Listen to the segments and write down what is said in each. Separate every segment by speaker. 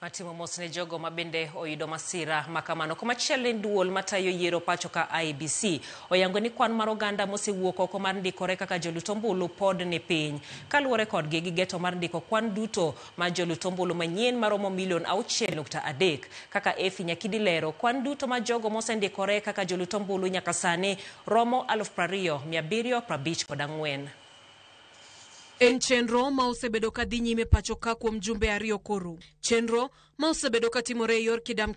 Speaker 1: Matimo mosne jogo mabende oyudo masira makamano komachielo duol matayo yiero pacho ka IEBC oyango ni kwan mar oganda mosewuok oko mar ndikore kaka joluto ombulu pod ni piny kaluwore kodgi gi geto mar ndiko kwan duto ma joluto ombulu manyien maromo milion 6.3 kaka Efi Nyakidi lero kwan duto ma jogo mosendikore kaka joluto ombulu nyaka sani romo 20,754.
Speaker 2: En chenro ma osebedo ka dhi nyime pacho ka kuom jumbe ariyo koro. Chenro ma osebedo ka timore yor kidam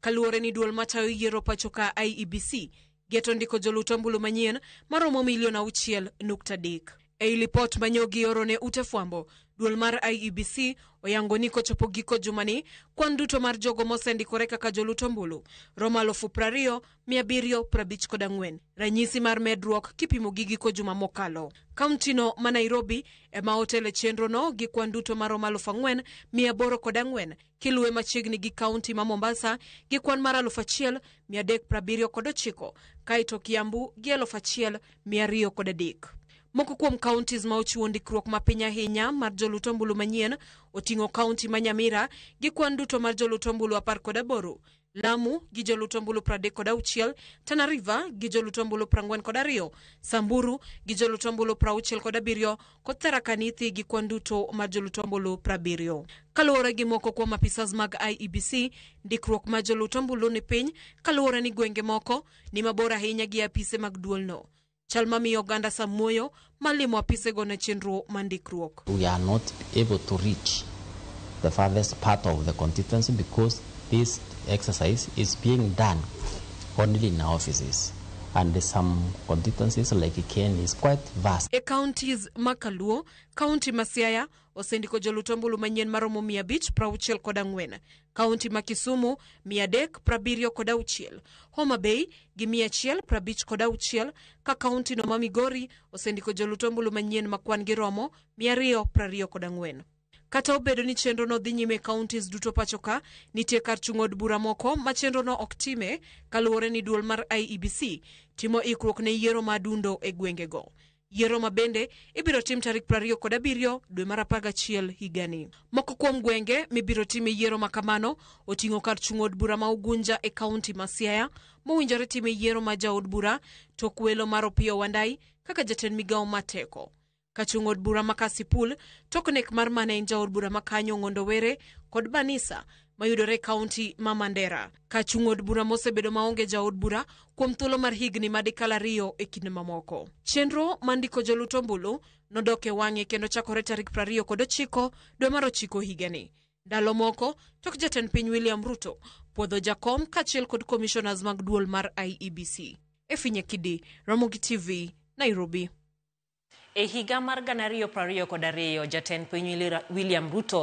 Speaker 2: kaluwore ni duol matayo yiero pacho ka IEBC geto ndiko joluto ombulu manyien maromo milion 6.3. Ei lipot manyogi oro ne ute fwambo, duol mar IEBC oyango ni kochopo giko jumani kwan duto mar jogo mosendikore kaka joluto ombulu romo 20,754. Ranyisi mar medruok kipimo gi giko juma mokalo. Kaunti no ma Nairobi ema otele chenro no gi kwan duto maromo 4,804 kiluwe machiegni gi kaunti ma Mombasa gi kwan mar 1,379 kaito Kiambu gi 1,203. Moko kuom counties ma ochiwo ndikruok mapiny ahinya mar joluto ombulu manyien oting'o kaunti ma Nyamira gi kwan duto mar joluto ombulu 18, Lamu gi joluto ombulu 36, Tana River gi joluto ombulu 42, Samburu gi joluto ombulu 67 kod Tharaka Nithi gi kwan duto mar joluto ombulu 70. Kaluwore gi moko kuom apisas mag IEBC, ndikruok mar joluto ombulu ni piny kaluwore ni gwenge moko ni mabor ahinya gi apise mag duolno. Chalmami oganda Samuoyo malimo apise go na chenro mandikruok.
Speaker 3: We are not able to reach the farthest part of the constituency because this exercise is being done only in our offices. And some constituencies like Ken is quite vast.
Speaker 2: E counties Makaluo, County Masiaya, osendiko joluto ombulu manyien maromo 564. County Makisumu, 376. Homa Bay, gi 156. Ka county no ma Migori, osendiko joluto ombulu manyien makwan gi romo 224. Kata obedo ni chenro no dhi nyime counties duto pacho ka, nitie kar chungo od bura moko ma chenro no ok time kaluwore ni duol mar IEBC timo ikruok ne yiero madundo e gwenge go. Yiero mabende ibiro tim tarik 27 dwe mar 11 higani. Moko kuom gwenge mibiro time yiero makamano oting'o kar chungo od bura ma Ugunja e kaunti ma Siaya, mowinjore time yiero ma jaod bura Tokwelo mar Opiyo Wandai kaka jatend migawo mateko. Kachung od bura ma Kasipul, Toknek mar mane en jaod bura makanyo Ng'ondo Were kod Banisa mayudore kaunti ma Mandera. Kachung od bura mosebedo maonge jaod bura kuom thuolo mar higni madikala 2 e kinde mamoko. Chenro mandiko joluto ombulu nodoke wang'e kendo chakore tarik 29 dwe mar 9 higani. Ndalo moko tok jatend piny William Ruto puodho jakom kachiel kod commissioners mag duol mar IEBC. Efi Nyakidi, Ramogi TV, Nairobi.
Speaker 1: E higa mar 2022 jatend piny William Ruto